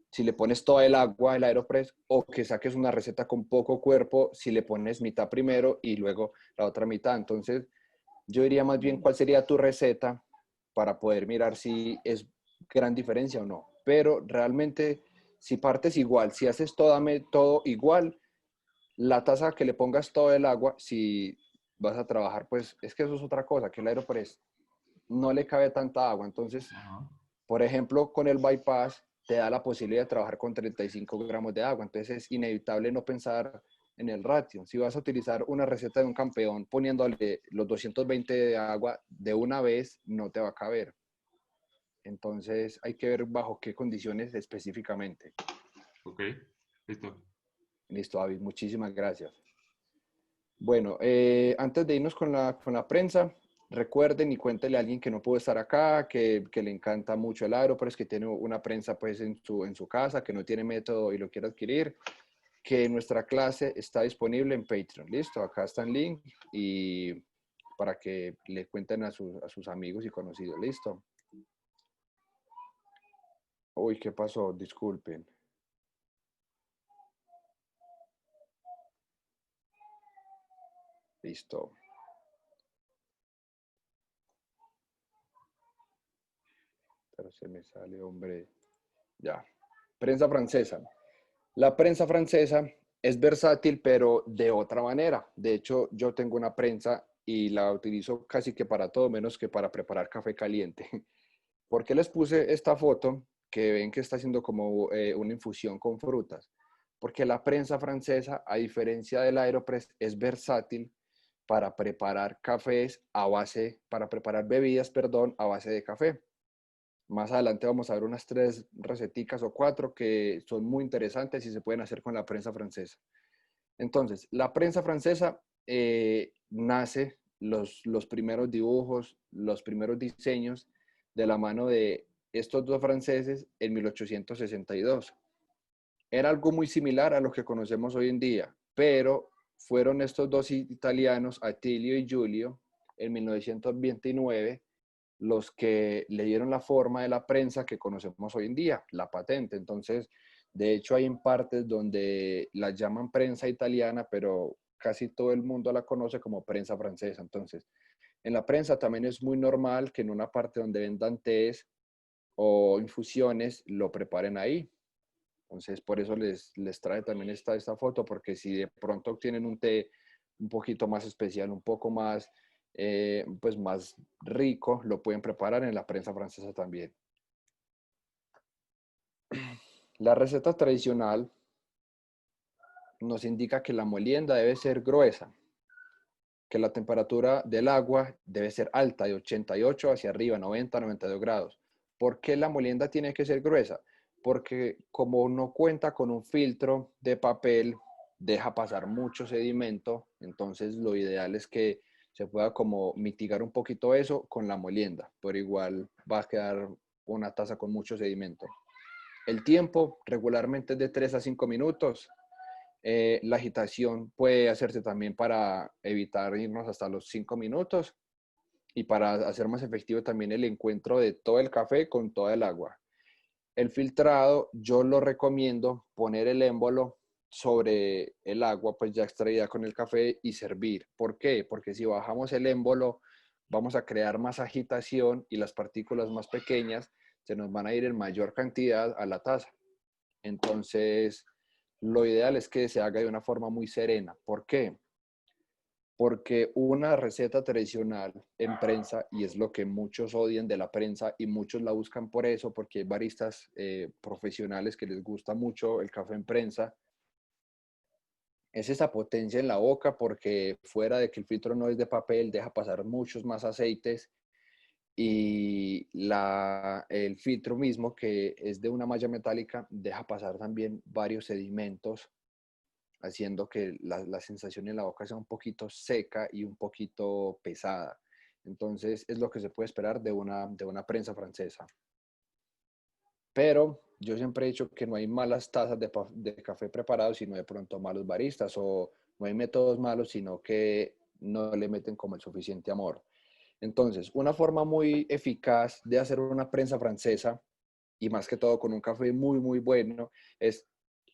si le pones toda el agua, el Aeropress, o que saques una receta con poco cuerpo si le pones mitad primero y luego la otra mitad. Entonces, yo diría más bien cuál sería tu receta para poder mirar si es gran diferencia o no. Pero realmente, si partes igual, si haces todo igual, la taza que le pongas todo el agua, si vas a trabajar, pues es que eso es otra cosa, que el Aeropress no le cabe tanta agua. Entonces, Ajá. por ejemplo, con el bypass te da la posibilidad de trabajar con 35 gramos de agua. Entonces es inevitable no pensar en el ratio. Si vas a utilizar una receta de un campeón poniéndole los 220 de agua de una vez, no te va a caber. Entonces hay que ver bajo qué condiciones específicamente. Ok, listo. Listo, David. Muchísimas gracias. Bueno, antes de irnos con la prensa, recuerden y cuéntenle a alguien que no pudo estar acá, que le encanta mucho el Aeropress, que tiene una prensa pues en su casa, que no tiene método y lo quiere adquirir, que nuestra clase está disponible en Patreon. Listo, acá está el link y para que le cuenten a sus amigos y conocidos. Listo. Uy, ¿qué pasó? Disculpen. Listo. Pero se me sale, hombre. Ya. Prensa francesa. La prensa francesa es versátil, pero de otra manera. De hecho, yo tengo una prensa y la utilizo casi que para todo, menos que para preparar café caliente. ¿Por qué les puse esta foto? Que ven que está haciendo como una infusión con frutas. Porque la prensa francesa, a diferencia del Aeropress, es versátil para preparar cafés a base, para preparar bebidas, perdón, a base de café. Más adelante vamos a ver unas 3 receticas o 4 que son muy interesantes y se pueden hacer con la prensa francesa. Entonces, la prensa francesa nace los primeros dibujos, los primeros diseños de la mano de estos dos franceses en 1862. Era algo muy similar a lo que conocemos hoy en día, pero fueron estos dos italianos, Attilio y Giulio, en 1929, los que le dieron la forma de la prensa que conocemos hoy en día, la patente. Entonces, de hecho, hay en partes donde la llaman prensa italiana, pero casi todo el mundo la conoce como prensa francesa. Entonces, en la prensa también es muy normal que en una parte donde vendan tés o infusiones lo preparen ahí. Entonces, por eso les trae también esta foto, porque si de pronto obtienen un té un poquito más especial, un poco más, pues más rico, lo pueden preparar en la prensa francesa también. La receta tradicional nos indica que la molienda debe ser gruesa, que la temperatura del agua debe ser alta, de 88 hacia arriba, 90, 92 grados. ¿Por qué la molienda tiene que ser gruesa? Porque como no cuenta con un filtro de papel, deja pasar mucho sedimento, entonces lo ideal es que se pueda como mitigar un poquito eso con la molienda, pero igual va a quedar una taza con mucho sedimento. El tiempo regularmente es de 3 a 5 minutos. La agitación puede hacerse también para evitar irnos hasta los 5 minutos y para hacer más efectivo también el encuentro de todo el café con toda el agua. El filtrado, yo lo recomiendo poner el émbolo sobre el agua, pues ya extraída con el café y servir. ¿Por qué? Porque si bajamos el émbolo, vamos a crear más agitación y las partículas más pequeñas se nos van a ir en mayor cantidad a la taza. Entonces, lo ideal es que se haga de una forma muy serena. ¿Por qué? Porque una receta tradicional en prensa, y es lo que muchos odian de la prensa y muchos la buscan por eso, porque hay baristas profesionales que les gusta mucho el café en prensa, es esa potencia en la boca porque fuera de que el filtro no es de papel, deja pasar muchos más aceites y el filtro mismo, que es de una malla metálica, deja pasar también varios sedimentos, haciendo que la sensación en la boca sea un poquito seca y un poquito pesada. Entonces, es lo que se puede esperar de una prensa francesa. Pero yo siempre he dicho que no hay malas tazas de café preparados, sino de pronto malos baristas, o no hay métodos malos, sino que no le meten como el suficiente amor. Entonces, una forma muy eficaz de hacer una prensa francesa, y más que todo con un café muy, muy bueno, es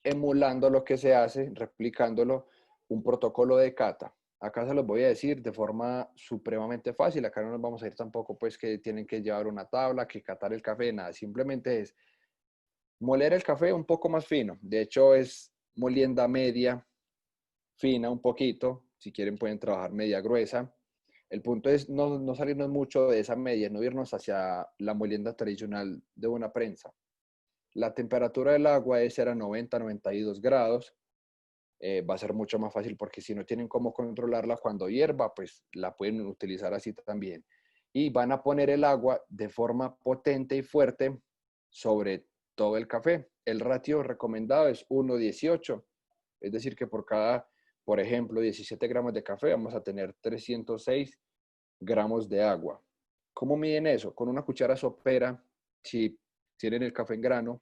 emulando lo que se hace, replicándolo, un protocolo de cata. Acá se los voy a decir de forma supremamente fácil. Acá no nos vamos a ir tampoco pues que tienen que llevar una tabla, que catar el café, nada. Simplemente es moler el café un poco más fino. De hecho es molienda media, fina un poquito. Si quieren pueden trabajar media gruesa. El punto es no salirnos mucho de esa media, no irnos hacia la molienda tradicional de una prensa. La temperatura del agua debe ser a 90, 92 grados. Va a ser mucho más fácil porque si no tienen cómo controlarla cuando hierva, pues la pueden utilizar así también. Y van a poner el agua de forma potente y fuerte sobre todo el café. El ratio recomendado es 1:18, es decir, que por cada por ejemplo, 17 gramos de café, vamos a tener 306 gramos de agua. ¿Cómo miden eso? Con una cuchara sopera, si tienen el café en grano,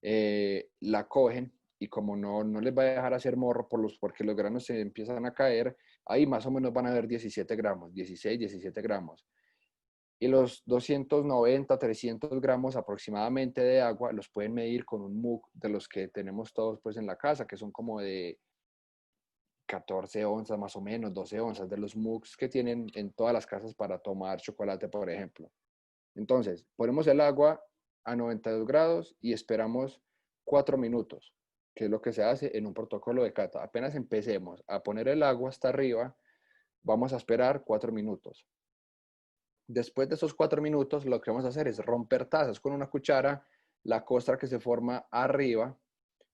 la cogen y como no les va a dejar hacer morro porque los granos se empiezan a caer, ahí más o menos van a haber 17 gramos, 16, 17 gramos. Y los 290, 300 gramos aproximadamente de agua los pueden medir con un mug de los que tenemos todos pues en la casa, que son como de 14 onzas más o menos, 12 onzas, de los mugs que tienen en todas las casas para tomar chocolate, por ejemplo. Entonces, ponemos el agua a 92 grados y esperamos 4 minutos, que es lo que se hace en un protocolo de cata. Apenas empecemos a poner el agua hasta arriba, vamos a esperar 4 minutos. Después de esos 4 minutos, lo que vamos a hacer es romper tazas con una cuchara. La costra que se forma arriba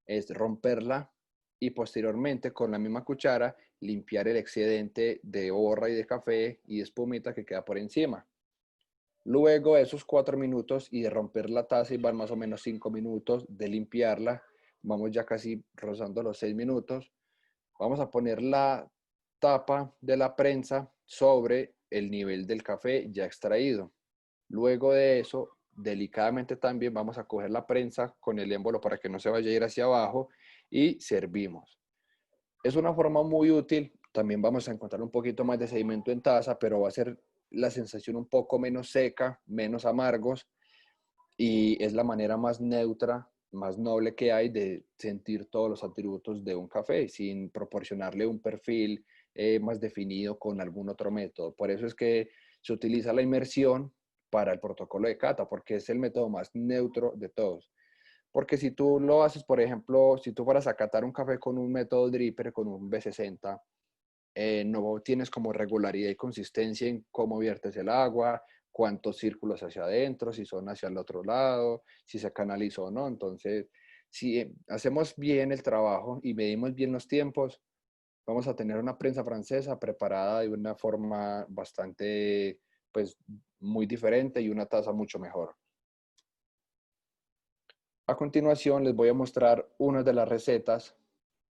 es romperla y posteriormente con la misma cuchara limpiar el excedente de borra y de café y de espumita que queda por encima. Luego de esos 4 minutos y de romper la taza, y van más o menos 5 minutos de limpiarla, vamos ya casi rozando los 6 minutos, vamos a poner la tapa de la prensa sobre el nivel del café ya extraído. Luego de eso, delicadamente también vamos a coger la prensa con el émbolo para que no se vaya a ir hacia abajo y servimos. Es una forma muy útil. También vamos a encontrar un poquito más de sedimento en taza, pero va a ser la sensación un poco menos seca, menos amargos y es la manera más neutra, más noble que hay de sentir todos los atributos de un café sin proporcionarle un perfil más definido con algún otro método. Por eso es que se utiliza la inmersión para el protocolo de cata, porque es el método más neutro de todos. Porque si tú lo haces, por ejemplo, si tú fueras a catar un café con un método dripper, con un B60, no tienes como regularidad y consistencia en cómo viertes el agua, cuántos círculos hacia adentro, si son hacia el otro lado, si se canalizó o no. Entonces, si hacemos bien el trabajo y medimos bien los tiempos, vamos a tener una prensa francesa preparada de una forma bastante, pues, muy diferente y una taza mucho mejor. A continuación, les voy a mostrar una de las recetas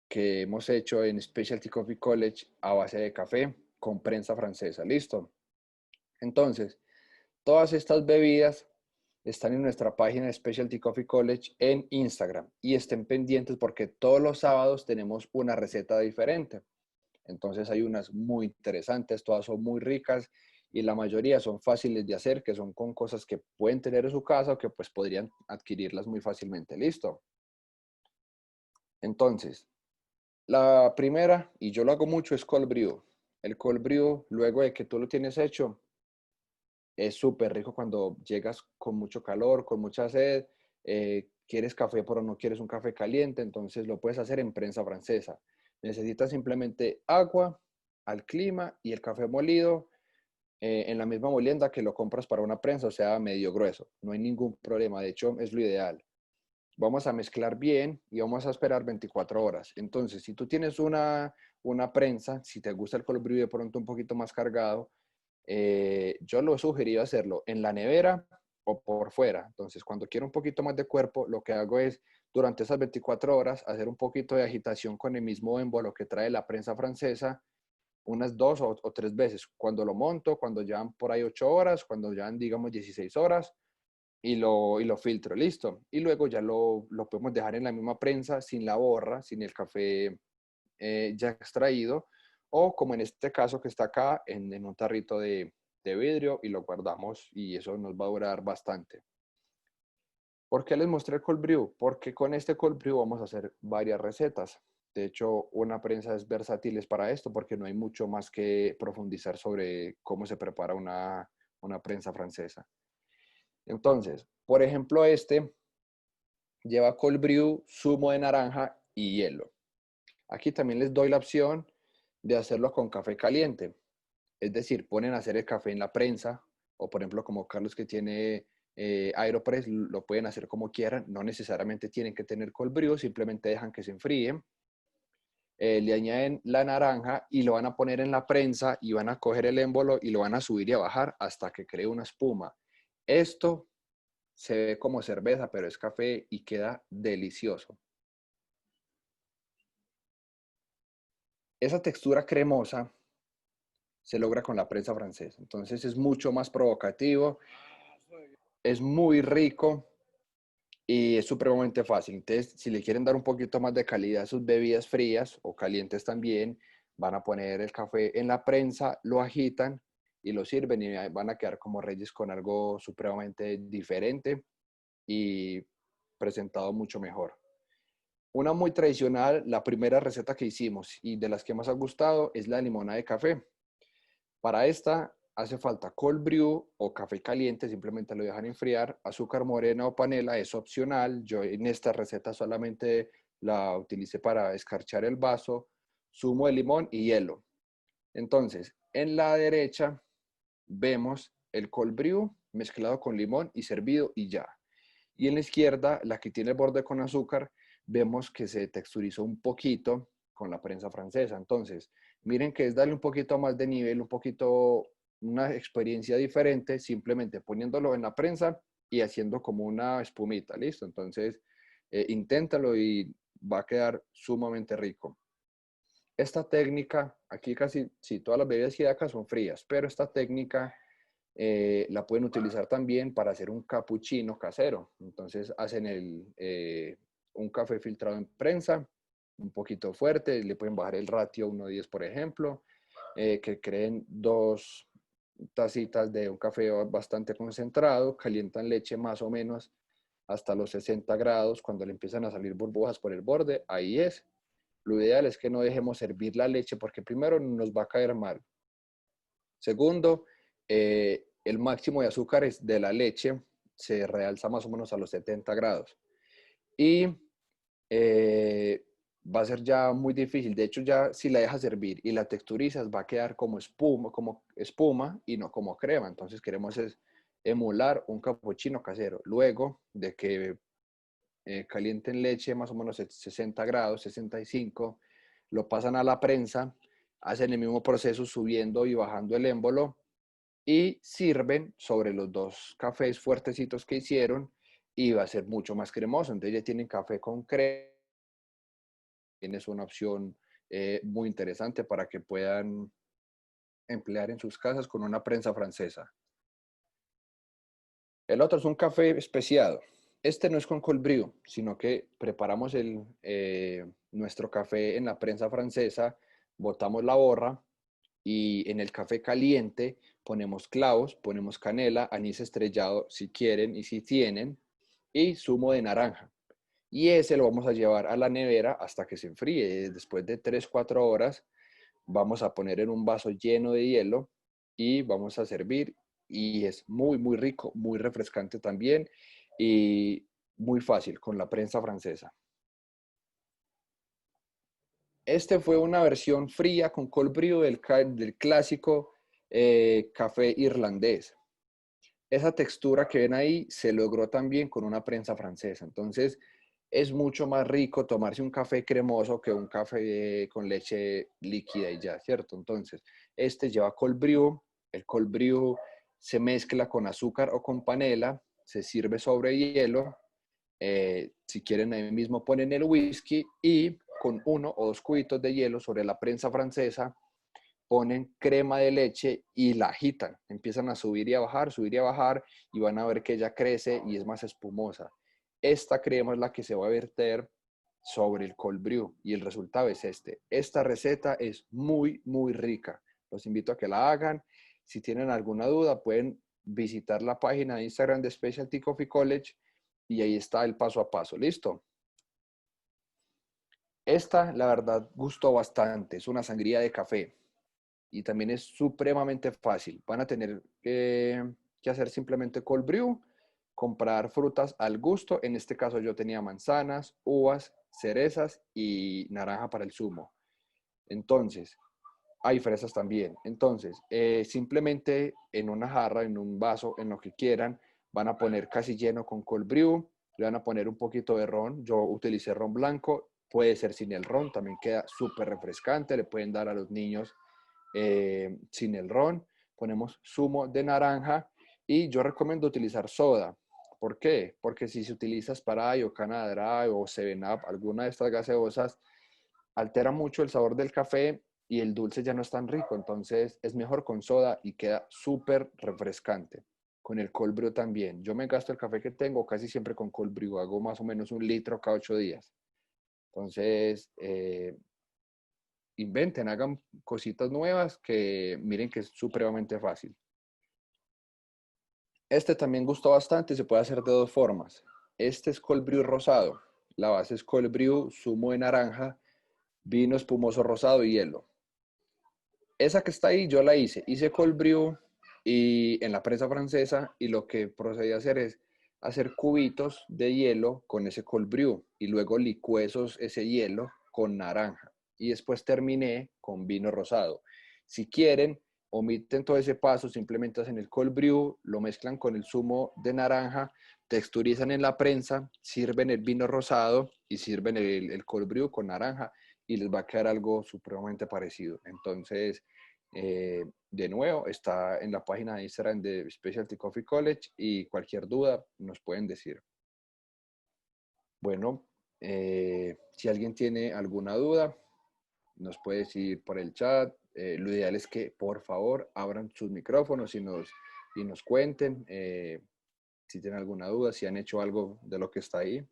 que hemos hecho en Specialty Coffee College a base de café con prensa francesa. ¿Listo? Entonces, todas estas bebidas están en nuestra página de Specialty Coffee College en Instagram y estén pendientes porque todos los sábados tenemos una receta diferente. Entonces hay unas muy interesantes, todas son muy ricas y la mayoría son fáciles de hacer, que son con cosas que pueden tener en su casa o que pues podrían adquirirlas muy fácilmente. ¿Listo? Entonces, la primera, y yo lo hago mucho, es cold brew. El cold brew, luego de que tú lo tienes hecho, es súper rico cuando llegas con mucho calor, con mucha sed, quieres café pero no quieres un café caliente, entonces lo puedes hacer en prensa francesa. Necesitas simplemente agua al clima y el café molido en la misma molienda que lo compras para una prensa, o sea, medio grueso. No hay ningún problema, de hecho es lo ideal. Vamos a mezclar bien y vamos a esperar 24 horas. Entonces, si tú tienes una prensa, si te gusta el cold brew de pronto un poquito más cargado, yo lo he sugerido hacerlo en la nevera o por fuera. Entonces, cuando quiero un poquito más de cuerpo, lo que hago es, durante esas 24 horas, hacer un poquito de agitación con el mismo émbolo que trae la prensa francesa, unas 2 o 3 veces. Cuando lo monto, cuando llevan por ahí 8 horas, cuando llevan, digamos, 16 horas, y lo filtro, listo. Y luego ya lo podemos dejar en la misma prensa, sin la borra, sin el café ya extraído, o como en este caso que está acá, en un tarrito de vidrio y lo guardamos y eso nos va a durar bastante. ¿Por qué les mostré el cold brew? Porque con este cold brew vamos a hacer varias recetas. De hecho, una prensa es versátil para esto porque no hay mucho más que profundizar sobre cómo se prepara una prensa francesa. Entonces, por ejemplo, este lleva cold brew, zumo de naranja y hielo. Aquí también les doy la opción de hacerlo con café caliente. Es decir, ponen a hacer el café en la prensa o por ejemplo como Carlos que tiene Aeropress, lo pueden hacer como quieran. No necesariamente tienen que tener cold brew, simplemente dejan que se enfríe. Le añaden la naranja y lo van a poner en la prensa y van a coger el émbolo y lo van a subir y a bajar hasta que cree una espuma. Esto se ve como cerveza, pero es café y queda delicioso. esa textura cremosa se logra con la prensa francesa. Entonces es mucho más provocativo, es muy rico y es supremamente fácil. Entonces, si le quieren dar un poquito más de calidad a sus bebidas frías o calientes también, van a poner el café en la prensa, lo agitan y lo sirven y van a quedar como reyes con algo supremamente diferente y presentado mucho mejor. Una muy tradicional, la primera receta que hicimos y de las que más ha gustado es la limonada de café. Para esta hace falta cold brew o café caliente, simplemente lo dejan enfriar, azúcar morena o panela es opcional. Yo en esta receta solamente la utilicé para escarchar el vaso, zumo de limón y hielo. Entonces, en la derecha vemos el cold brew mezclado con limón y servido y ya. Y en la izquierda, la que tiene el borde con azúcar, vemos que se texturizó un poquito con la prensa francesa. Entonces, miren que es darle un poquito más de nivel, un poquito, una experiencia diferente, simplemente poniéndolo en la prensa y haciendo como una espumita, ¿listo? Entonces, inténtalo y va a quedar sumamente rico. Esta técnica, aquí casi, sí, todas las bebidas que hay acá son frías, pero esta técnica la pueden utilizar también para hacer un capuchino casero. Entonces hacen un café filtrado en prensa, un poquito fuerte, le pueden bajar el ratio 1:10, por ejemplo, que creen 2 tacitas de un café bastante concentrado, calientan leche más o menos hasta los 60 grados, cuando le empiezan a salir burbujas por el borde, ahí es. Lo ideal es que no dejemos hervir la leche porque primero nos va a caer mal. Segundo, el máximo de azúcares de la leche se realza más o menos a los 70 grados. Y va a ser ya muy difícil. De hecho, ya si la dejas hervir y la texturizas, va a quedar como espuma y no como crema. Entonces queremos emular un capuchino casero. Luego de que calienten leche más o menos 60 grados, 65, lo pasan a la prensa, hacen el mismo proceso subiendo y bajando el émbolo y sirven sobre los 2 cafés fuertecitos que hicieron y va a ser mucho más cremoso. Entonces ya tienen café con crema, tienes una opción muy interesante para que puedan emplear en sus casas con una prensa francesa. El otro es un café especiado. Este no es con cold brew, sino que preparamos nuestro café en la prensa francesa, botamos la borra y en el café caliente ponemos clavos, ponemos canela, anís estrellado si quieren y si tienen, y zumo de naranja. Y ese lo vamos a llevar a la nevera hasta que se enfríe. Después de 3, 4 horas vamos a poner en un vaso lleno de hielo y vamos a servir. Y es muy, muy rico, muy refrescante también y muy fácil con la prensa francesa. Este fue una versión fría con cold brew del clásico café irlandés. Esa textura que ven ahí se logró también con una prensa francesa. Entonces, es mucho más rico tomarse un café cremoso que un café con leche líquida y ya, ¿cierto? Entonces, este lleva cold brew. El cold brew se mezcla con azúcar o con panela, se sirve sobre hielo. Si quieren, ahí mismo ponen el whisky y con 1 o 2 cubitos de hielo sobre la prensa francesa ponen crema de leche y la agitan. Empiezan a subir y a bajar y van a ver que ella crece y es más espumosa. Esta crema es la que se va a verter sobre el cold brew y el resultado es este. Esta receta es muy, muy rica. Los invito a que la hagan. Si tienen alguna duda, pueden visitar la página de Instagram de Specialty Coffee College y ahí está el paso a paso. ¿Listo? Esta, la verdad, gustó bastante. Es una sangría de café y también es supremamente fácil. Van a tener que hacer simplemente cold brew, comprar frutas al gusto. En este caso yo tenía manzanas, uvas, cerezas y naranja para el zumo. Entonces, hay fresas también. Entonces, simplemente en una jarra, en un vaso, en lo que quieran, van a poner casi lleno con cold brew, le van a poner un poquito de ron. Yo utilicé ron blanco, puede ser sin el ron, también queda súper refrescante. Le pueden dar a los niños sin el ron. Ponemos zumo de naranja y yo recomiendo utilizar soda. ¿Por qué? Porque si se utiliza Sprite o Canadá o 7-Up, alguna de estas gaseosas, altera mucho el sabor del café y el dulce ya no es tan rico, entonces es mejor con soda y queda súper refrescante. Con el cold brew también. Yo me gasto el café que tengo casi siempre con cold brew, hago más o menos 1 litro cada 8 días. Entonces, inventen, hagan cositas nuevas que miren que es supremamente fácil. Este también gustó bastante, se puede hacer de 2 formas. Este es cold brew rosado. La base es cold brew, zumo de naranja, vino espumoso rosado y hielo. Esa que está ahí yo la hice. Hice cold brew y en la prensa francesa y lo que procedí a hacer es hacer cubitos de hielo con ese cold brew y luego licué ese hielo con naranja y después terminé con vino rosado. Si quieren, omiten todo ese paso, simplemente hacen el cold brew, lo mezclan con el zumo de naranja, texturizan en la prensa, sirven el vino rosado y sirven el cold brew con naranja y les va a quedar algo supremamente parecido. Entonces, de nuevo, está en la página de Instagram de Specialty Coffee College y cualquier duda nos pueden decir. Bueno, si alguien tiene alguna duda, nos puede decir por el chat. Lo ideal es que por favor abran sus micrófonos y nos cuenten si tienen alguna duda, si han hecho algo de lo que está ahí.